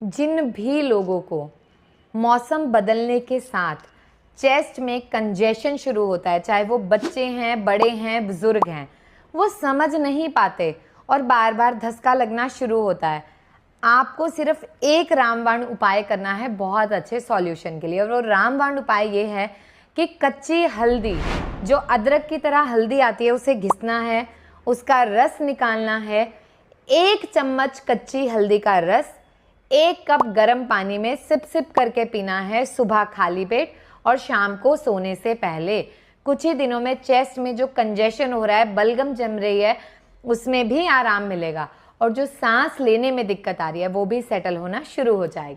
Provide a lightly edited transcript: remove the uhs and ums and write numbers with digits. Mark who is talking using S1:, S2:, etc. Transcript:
S1: जिन भी लोगों को मौसम बदलने के साथ चेस्ट में कंजेशन शुरू होता है, चाहे वो बच्चे हैं, बड़े हैं, बुजुर्ग हैं, वो समझ नहीं पाते और बार बार धक्का लगना शुरू होता है। आपको सिर्फ एक रामबाण उपाय करना है बहुत अच्छे सॉल्यूशन के लिए, और वो रामबाण उपाय ये है कि कच्ची हल्दी, जो अदरक की तरह हल्दी आती है, उसे घिसना है, उसका रस निकालना है। 1 चम्मच कच्ची हल्दी का रस 1 कप गर्म पानी में सिप सिप करके पीना है सुबह खाली पेट और शाम को सोने से पहले। कुछ ही दिनों में चेस्ट में जो कंजेशन हो रहा है, बलगम जम रही है, उसमें भी आराम मिलेगा और जो सांस लेने में दिक्कत आ रही है वो भी सेटल होना शुरू हो जाएगी।